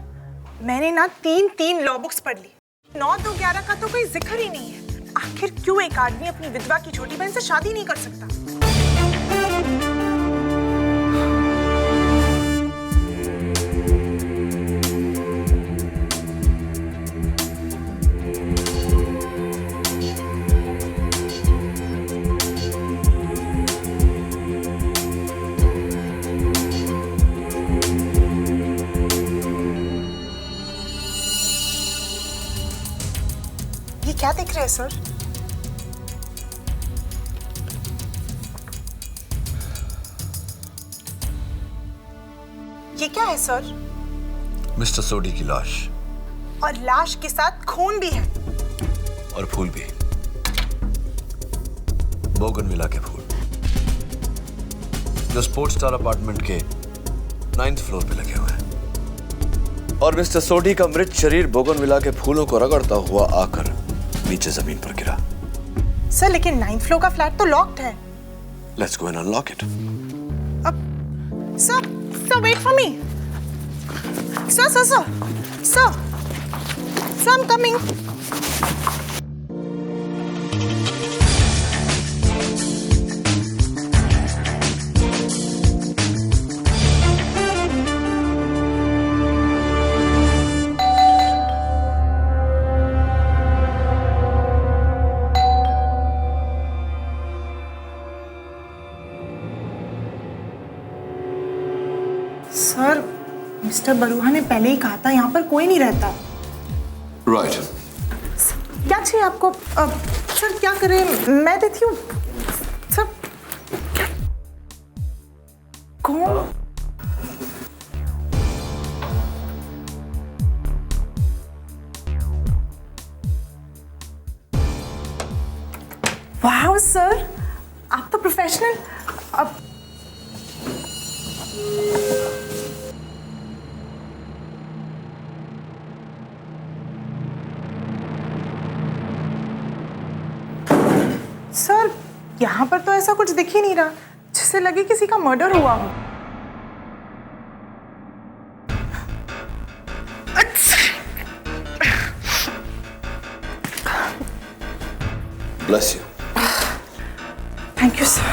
मैंने ना 3 लॉ बुक्स पढ़ ली। 9 तो 11 का तो कोई जिक्र ही नहीं है। आखिर क्यों एक आदमी अपनी विधवा की छोटी बहन से शादी नहीं कर सकता? क्या देख रहे हैं सर? ये क्या है सर? मिस्टर सोडी की लाश। और लाश के साथ खून भी है। और फूल भी, बोगनविला के फूल, जो स्पोर्ट्स स्टार अपार्टमेंट के 9th फ्लोर पे लगे हुए हैं। और मिस्टर सोडी का मृत शरीर बोगनविला के फूलों को रगड़ता हुआ आकर नीचे जमीन पर गिरा। सर लेकिन 9th फ्लोर का फ्लैट तो लॉक्ड है। Let's go and unlock it. Sir, wait for me. Sir, I'm coming. Sir, mister Barua ने पहले ही कहा था यहाँ पर कोई नहीं रहता। राइट। क्या चाहिए आपको? सर क्या करें, मैं देती हूँ। सर कौन? वाह सर, आप तो प्रोफेशनल। अब सर यहाँ पर तो ऐसा कुछ दिख ही नहीं रहा जिससे लगे किसी का मर्डर हुआ हो। Bless you. Thank you sir.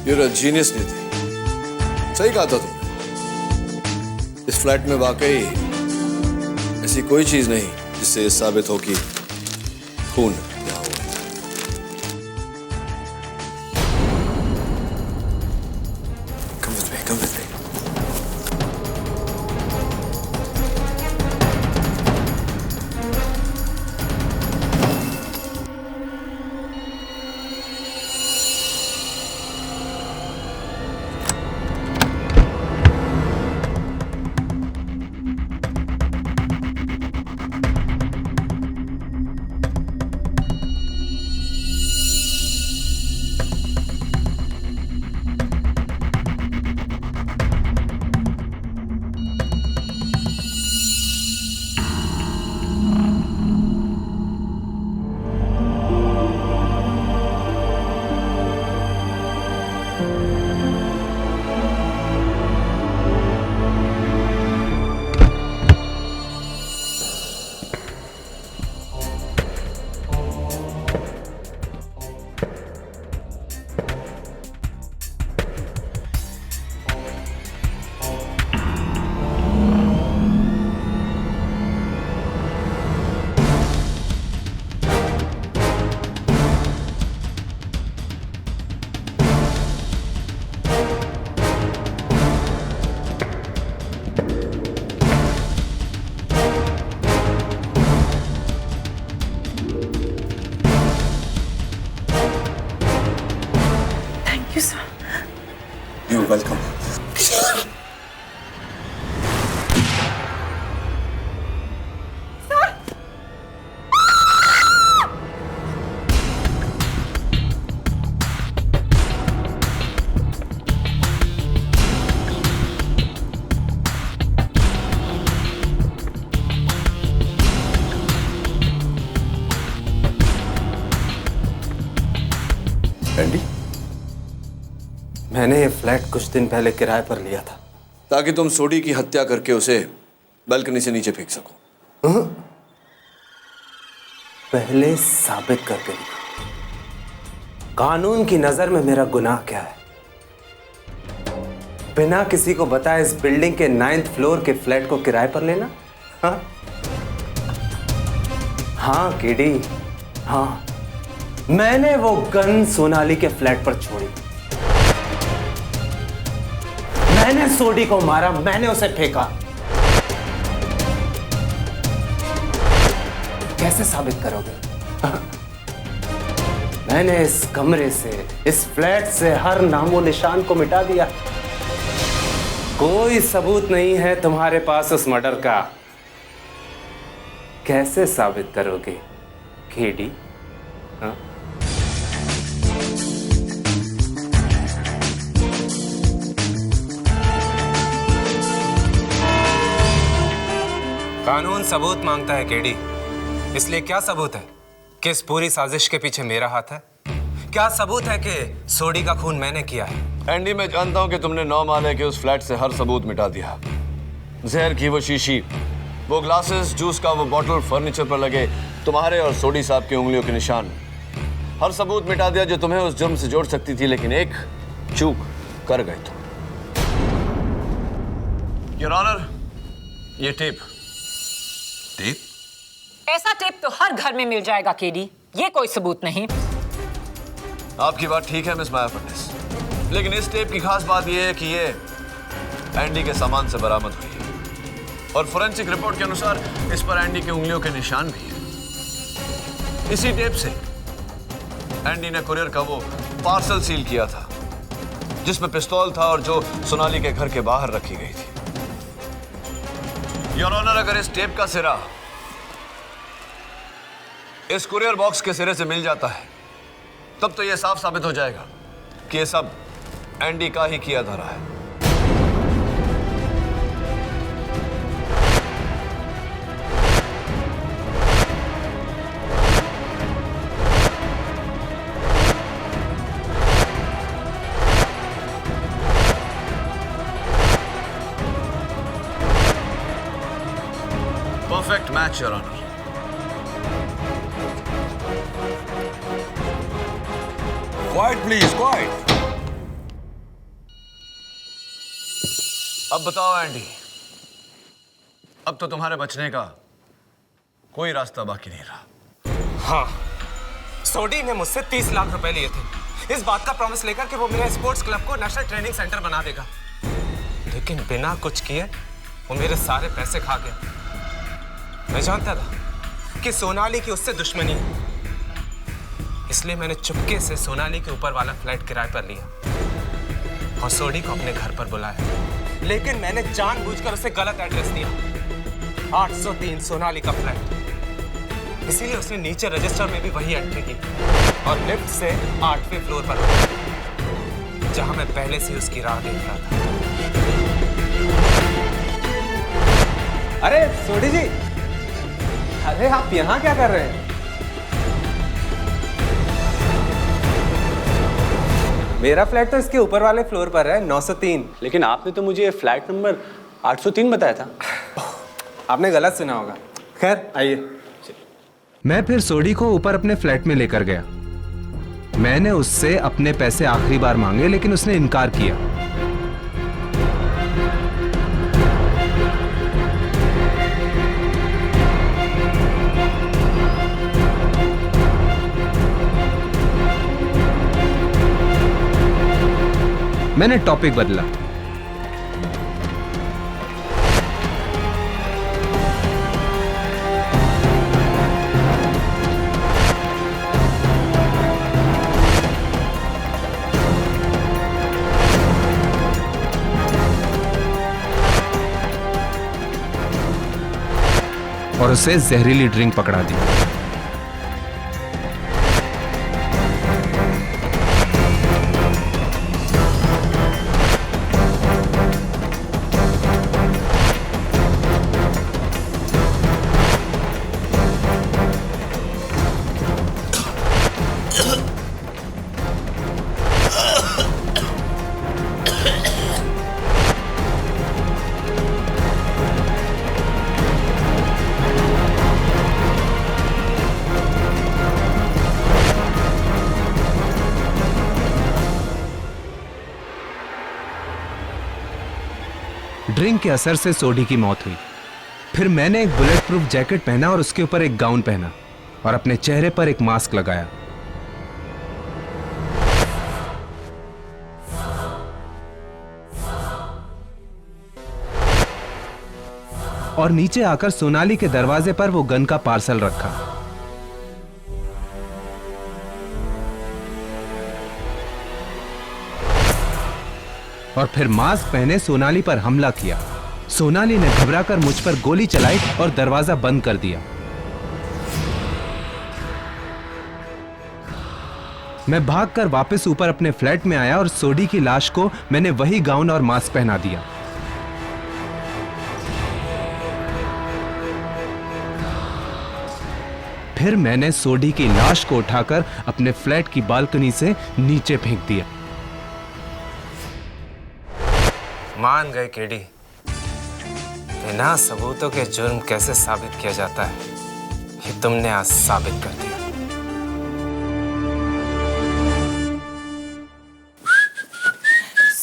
You're a genius, नीति। सही कहा था तुमने। इस फ्लैट में वाकई ऐसी कोई चीज नहीं जिससे ये साबित हो कि खून यहाँ हुआ है। Come with me, come with me. You're welcome. मैंने ये फ्लैट कुछ दिन पहले किराए पर लिया था ताकि तुम सोडी की हत्या करके उसे बालकनी से नीचे फेंक सको। पहले साबित करके दिखा, कानून की नजर में मेरा गुनाह क्या है। बिना किसी को बताए इस बिल्डिंग के 9th फ्लोर के फ्लैट को किराए पर लेना? हाँ केडी, हाँ, मैंने वो गन सोनाली के फ्लैट पर छोड़ी। मैंने सोडी को मारा, मैंने उसे फेंका। कैसे साबित करोगे? मैंने इस कमरे से, इस फ्लैट से हर नामो निशान को मिटा दिया। कोई सबूत नहीं है तुम्हारे पास उस मर्डर का। कैसे साबित करोगे केडी? हाँ? कानून सबूत मांगता है केडी, इसलिए क्या सबूत है कि इस पूरी साजिश के पीछे मेरा हाथ है? क्या सबूत है कि सोडी का खून मैंने किया है? एंडी, मैं जानता हूं कि तुमने 9 माले के उस फ्लैट से हर सबूत मिटा दिया। जहर की वो शीशी, वो ग्लासेस, जूस का वो बॉटल, फर्नीचर पर लगे तुम्हारे और सोडी साहब की उंगलियों के निशान, हर सबूत मिटा दिया जो तुम्हें उस जुर्म से जोड़ सकती थी। लेकिन एक चूक कर गए तुम। योर ऑनर, ये टेप। ऐसा टेप तो हर घर में मिल जाएगा केडी, ये कोई सबूत नहीं। आपकी बात ठीक है मिस माया फडनेस, लेकिन इस टेप की खास बात यह है कि ये एंडी के सामान से बरामद हुई है और फोरेंसिक रिपोर्ट के अनुसार इस पर एंडी के उंगलियों के निशान भी हैं। इसी टेप से एंडी ने कुरियर का वो पार्सल सील किया था जिसमें पिस्तौल था और जो सोनाली के घर के बाहर रखी गई थी। योर ऑनर, अगर इस टेप का सिरा इस कुरियर बॉक्स के सिरे से मिल जाता है तब तो यह साफ साबित हो जाएगा कि यह सब एंडी का ही किया धरा है। Perfect match your honour. Quiet please, quiet. अब बताओ एंडी, अब तो तुम्हारे बचने का कोई रास्ता बाकी नहीं रहा। हाँ, सोडी ने मुझसे 30 लाख रुपए लिए थे इस बात का प्रॉमिस लेकर कि वो मेरे स्पोर्ट्स क्लब को नेशनल ट्रेनिंग सेंटर बना देगा, लेकिन बिना कुछ किए वो मेरे सारे पैसे खा गया। मैं जानता था कि सोनाली की उससे दुश्मनी है, इसलिए मैंने चुपके से सोनाली के ऊपर वाला फ्लैट किराए पर लिया और सोडी को अपने घर पर बुलाया। लेकिन मैंने जानबूझकर उसे गलत एड्रेस दिया, 803 सोनाली का फ्लैट। इसीलिए उसने नीचे रजिस्टर में भी वही एंट्री की और लिफ्ट से 8वें फ्लोर पर उतरा, जहां मैं पहले से उसकी राह देख रहा था। अरे सोडी जी, अरे आप यहाँ क्या कर रहे हैं? मेरा फ्लैट तो इसके ऊपर वाले फ्लोर पर है, 903। लेकिन आपने तो मुझे फ्लैट नंबर 803 बताया था। आपने गलत सुना होगा। खैर आइए। मैं फिर सोडी को ऊपर अपने फ्लैट में लेकर गया। मैंने उससे अपने पैसे आखिरी बार मांगे लेकिन उसने इनकार किया। मैंने टॉपिक बदला। और उसे जहरीली ड्रिंक पकड़ा दी। ड्रिंक के असर से सोडी की मौत हुई। फिर मैंने एक बुलेट प्रूफ जैकेट पहना और उसके ऊपर एक गाउन पहना और अपने चेहरे पर एक मास्क लगाया। और नीचे आकर सोनाली के दरवाजे पर वो गन का पार्सल रखा। और फिर मास्क पहने सोनाली पर हमला किया। सोनाली ने घबराकर मुझ पर गोली चलाई और दरवाजा बंद कर दिया। मैं भागकर वापस ऊपर अपने फ्लैट में आया और सोडी की लाश को मैंने वही गाउन और मास्क पहना दिया। फिर मैंने सोडी की लाश को उठाकर अपने फ्लैट की बालकनी से नीचे फेंक दिया। मान गए केडी, बिना सबूतों के जुर्म कैसे साबित किया जाता है ये तुमने आज साबित कर दिया।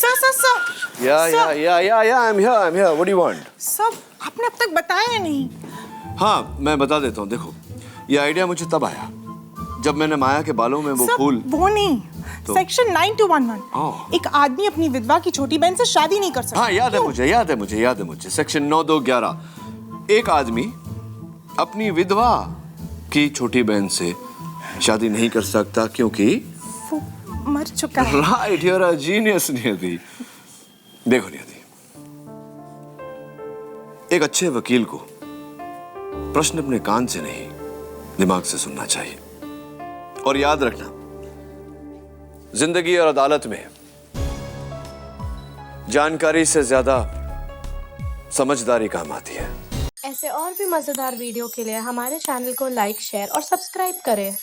Sir I'm here. What do you want? Sir, आपने अब तक बताया नहीं। हाँ, मैं बता देता हूँ। देखो, ये आइडिया मुझे तब आया जब मैंने माया के बालों में वो फूल। वो नहीं, तो? सेक्शन 9211। एक आदमी अपनी विधवा की छोटी बहन से शादी नहीं कर सकता। हाँ, याद है मुझे। सेक्शन 9211। एक आदमी अपनी विधवा की छोटी बहन से शादी नहीं कर सकता क्योंकि वो मर चुका है। Right, you are a genius Niyati. देखो नियति, एक अच्छे वकील को प्रश्न अपने कान से नहीं दिमाग से सुनना चाहिए। और याद रखना, जिंदगी और अदालत में जानकारी से ज्यादा समझदारी काम आती है। ऐसे और भी मजेदार वीडियो के लिए हमारे चैनल को लाइक, शेयर और सब्सक्राइब करें।